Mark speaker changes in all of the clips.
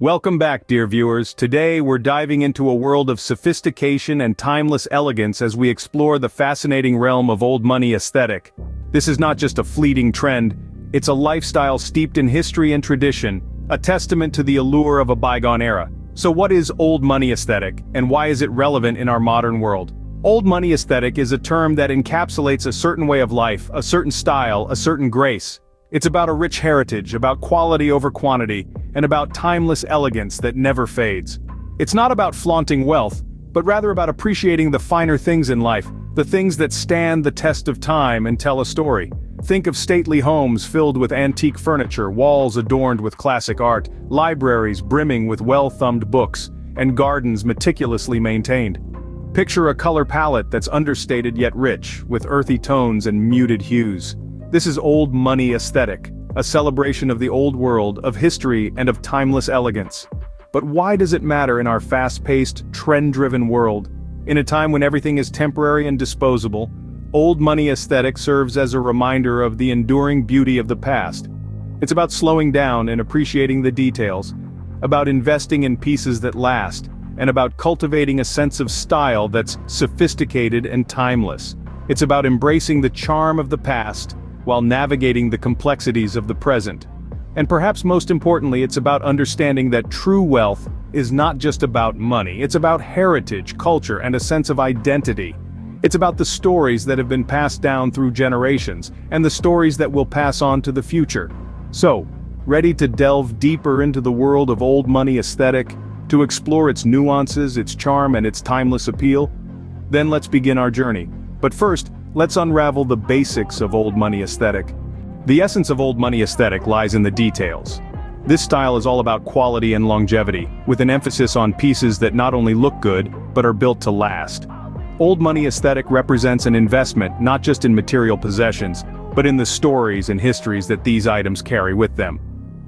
Speaker 1: Welcome back, dear viewers. Today we're diving into a world of sophistication and timeless elegance as we explore the fascinating realm of old money aesthetic. This is not just a fleeting trend, it's a lifestyle steeped in history and tradition, a testament to the allure of a bygone era. So what is old money aesthetic, and why is it relevant in our modern world? Old money aesthetic is a term that encapsulates a certain way of life, a certain style, a certain grace. It's about a rich heritage, about quality over quantity, and about timeless elegance that never fades. It's not about flaunting wealth, but rather about appreciating the finer things in life, the things that stand the test of time and tell a story. Think of stately homes filled with antique furniture, walls adorned with classic art, libraries brimming with well-thumbed books, and gardens meticulously maintained. Picture a color palette that's understated yet rich, with earthy tones and muted hues. This is old money aesthetic, a celebration of the old world, of history, and of timeless elegance. But why does it matter in our fast-paced, trend-driven world? In a time when everything is temporary and disposable, old money aesthetic serves as a reminder of the enduring beauty of the past. It's about slowing down and appreciating the details, about investing in pieces that last, and about cultivating a sense of style that's sophisticated and timeless. It's about embracing the charm of the past, while navigating the complexities of the present. And perhaps most importantly, it's about understanding that true wealth is not just about money, it's about heritage, culture, and a sense of identity. It's about the stories that have been passed down through generations, and the stories that will pass on to the future. So, ready to delve deeper into the world of old money aesthetic, to explore its nuances, its charm, and its timeless appeal? Then let's begin our journey. But first, let's unravel the basics of old money aesthetic. The essence of old money aesthetic lies in the details. This style is all about quality and longevity, with an emphasis on pieces that not only look good, but are built to last. Old money aesthetic represents an investment not just in material possessions, but in the stories and histories that these items carry with them.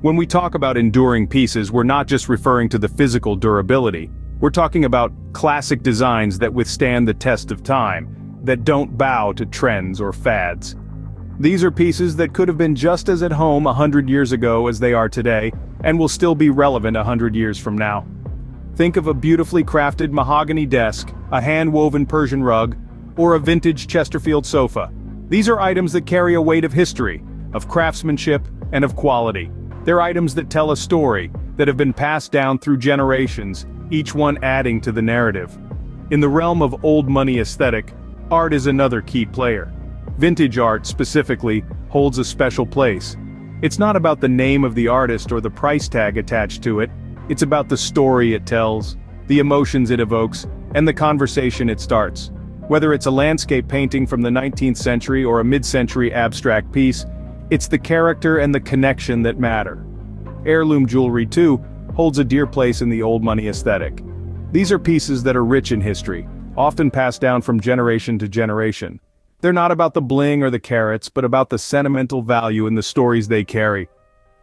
Speaker 1: When we talk about enduring pieces, we're not just referring to the physical durability. We're talking about classic designs that withstand the test of time, that don't bow to trends or fads. These are pieces that could have been just as at home 100 years ago as they are today, and will still be relevant 100 years from now. Think of a beautifully crafted mahogany desk, a hand-woven Persian rug, or a vintage Chesterfield sofa. These are items that carry a weight of history, of craftsmanship, and of quality. They're items that tell a story, that have been passed down through generations, each one adding to the narrative. In the realm of old money aesthetic, art is another key player. Vintage art, specifically, holds a special place. It's not about the name of the artist or the price tag attached to it, it's about the story it tells, the emotions it evokes, and the conversation it starts. Whether it's a landscape painting from the 19th century or a mid-century abstract piece, it's the character and the connection that matter. Heirloom jewelry, too, holds a dear place in the old money aesthetic. These are pieces that are rich in history, often passed down from generation to generation. They're not about the bling or the carats, but about the sentimental value in the stories they carry.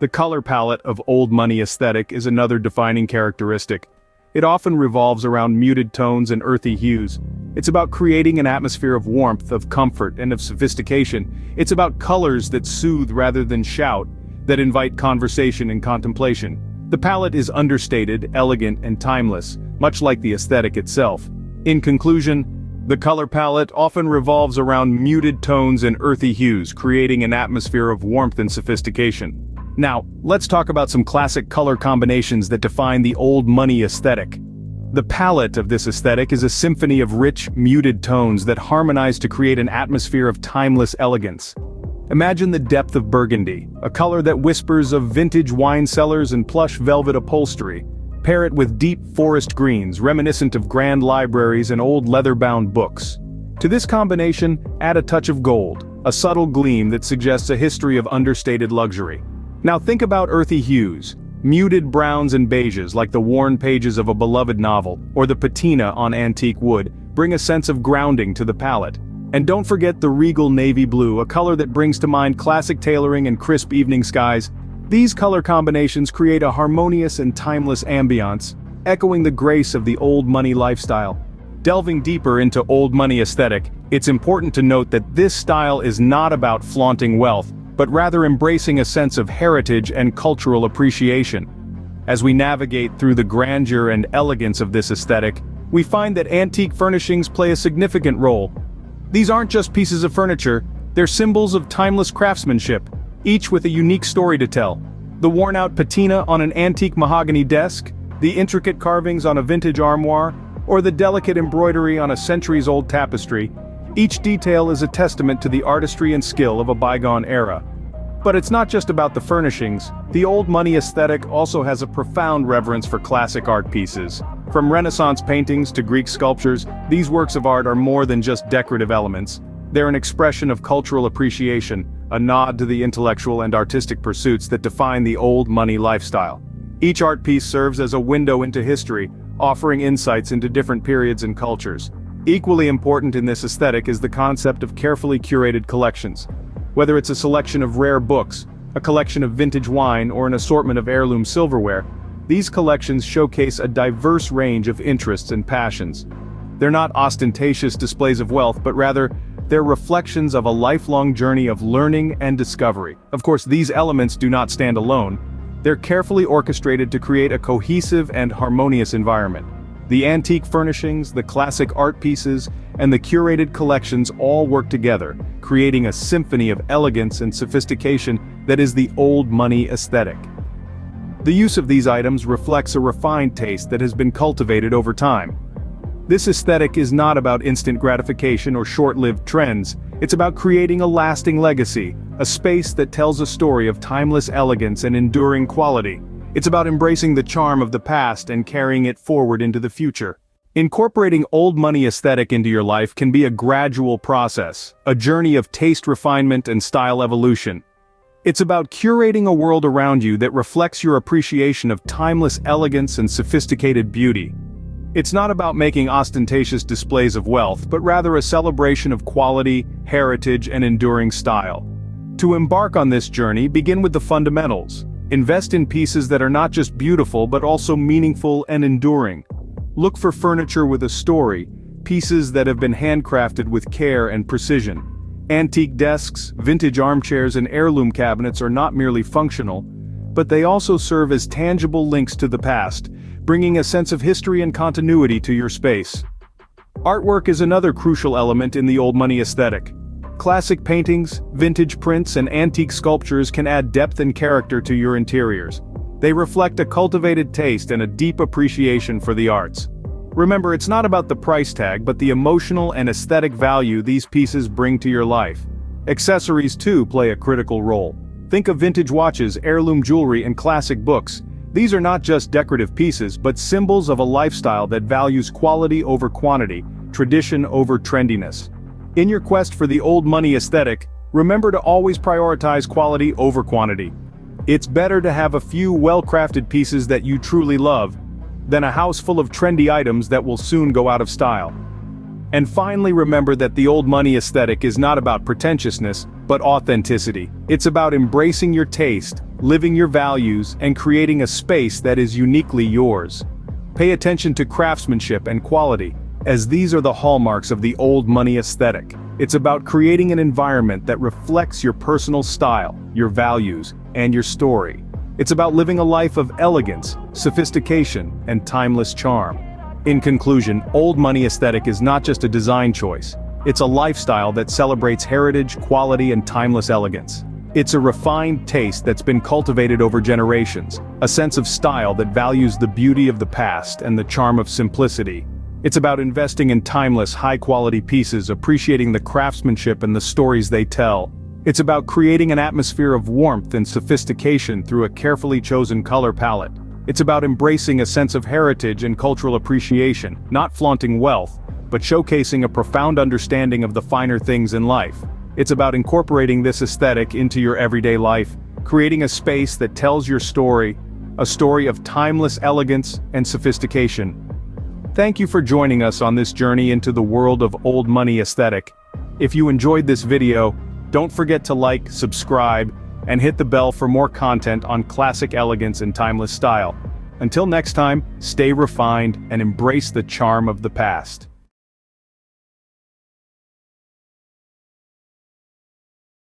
Speaker 1: The color palette of old money aesthetic is another defining characteristic. It often revolves around muted tones and earthy hues. It's about creating an atmosphere of warmth, of comfort, and of sophistication. It's about colors that soothe rather than shout, that invite conversation and contemplation. The palette is understated, elegant, and timeless, much like the aesthetic itself. In conclusion, the color palette often revolves around muted tones and earthy hues, creating an atmosphere of warmth and sophistication. Now, let's talk about some classic color combinations that define the old money aesthetic. The palette of this aesthetic is a symphony of rich, muted tones that harmonize to create an atmosphere of timeless elegance. Imagine the depth of burgundy, a color that whispers of vintage wine cellars and plush velvet upholstery. Pair it with deep forest greens, reminiscent of grand libraries and old leather-bound books. To this combination, add a touch of gold, a subtle gleam that suggests a history of understated luxury. Now think about earthy hues, muted browns and beiges like the worn pages of a beloved novel, or the patina on antique wood, bring a sense of grounding to the palette. And don't forget the regal navy blue, a color that brings to mind classic tailoring and crisp evening skies. These color combinations create a harmonious and timeless ambiance, echoing the grace of the old money lifestyle. Delving deeper into old money aesthetic, it's important to note that this style is not about flaunting wealth, but rather embracing a sense of heritage and cultural appreciation. As we navigate through the grandeur and elegance of this aesthetic, we find that antique furnishings play a significant role. These aren't just pieces of furniture, they're symbols of timeless craftsmanship, each with a unique story to tell. The worn-out patina on an antique mahogany desk, the intricate carvings on a vintage armoire, or the delicate embroidery on a centuries-old tapestry, each detail is a testament to the artistry and skill of a bygone era. But it's not just about the furnishings. The old money aesthetic also has a profound reverence for classic art pieces. From Renaissance paintings to Greek sculptures, these works of art are more than just decorative elements. They're an expression of cultural appreciation, a nod to the intellectual and artistic pursuits that define the old money lifestyle. Each art piece serves as a window into history, offering insights into different periods and cultures. Equally important in this aesthetic is the concept of carefully curated collections. Whether it's a selection of rare books, a collection of vintage wine, or an assortment of heirloom silverware, these collections showcase a diverse range of interests and passions. They're not ostentatious displays of wealth, but rather, they're reflections of a lifelong journey of learning and discovery. Of course, these elements do not stand alone. They're carefully orchestrated to create a cohesive and harmonious environment. The antique furnishings, the classic art pieces, and the curated collections all work together, creating a symphony of elegance and sophistication that is the old money aesthetic. The use of these items reflects a refined taste that has been cultivated over time. This aesthetic is not about instant gratification or short-lived trends. It's about creating a lasting legacy, a space that tells a story of timeless elegance and enduring quality. It's about embracing the charm of the past and carrying it forward into the future. Incorporating old money aesthetic into your life can be a gradual process, a journey of taste refinement and style evolution. It's about curating a world around you that reflects your appreciation of timeless elegance and sophisticated beauty. It's not about making ostentatious displays of wealth, but rather a celebration of quality, heritage, and enduring style. To embark on this journey, begin with the fundamentals. Invest in pieces that are not just beautiful but also meaningful and enduring. Look for furniture with a story, pieces that have been handcrafted with care and precision. Antique desks, vintage armchairs, and heirloom cabinets are not merely functional, but they also serve as tangible links to the past, bringing a sense of history and continuity to your space. Artwork is another crucial element in the old money aesthetic. Classic paintings, vintage prints, and antique sculptures can add depth and character to your interiors. They reflect a cultivated taste and a deep appreciation for the arts. Remember, it's not about the price tag but the emotional and aesthetic value these pieces bring to your life. Accessories too play a critical role. Think of vintage watches, heirloom jewelry, and classic books. These are not just decorative pieces but symbols of a lifestyle that values quality over quantity, tradition over trendiness. In your quest for the old money aesthetic, remember to always prioritize quality over quantity. It's better to have a few well-crafted pieces that you truly love, than a house full of trendy items that will soon go out of style. And finally, remember that the old money aesthetic is not about pretentiousness, but authenticity. It's about embracing your taste, living your values, and creating a space that is uniquely yours. Pay attention to craftsmanship and quality, as these are the hallmarks of the old money aesthetic. It's about creating an environment that reflects your personal style, your values, and your story. It's about living a life of elegance, sophistication, and timeless charm. In conclusion, old money aesthetic is not just a design choice. It's a lifestyle that celebrates heritage, quality, and timeless elegance. It's a refined taste that's been cultivated over generations, a sense of style that values the beauty of the past and the charm of simplicity. It's about investing in timeless, high-quality pieces, appreciating the craftsmanship and the stories they tell. It's about creating an atmosphere of warmth and sophistication through a carefully chosen color palette. It's about embracing a sense of heritage and cultural appreciation, not flaunting wealth, but showcasing a profound understanding of the finer things in life. It's about incorporating this aesthetic into your everyday life, creating a space that tells your story, a story of timeless elegance and sophistication. Thank you for joining us on this journey into the world of old money aesthetic. If you enjoyed this video, don't forget to like, subscribe, and hit the bell for more content on classic elegance and timeless style. Until next time, stay refined and embrace the charm of the past.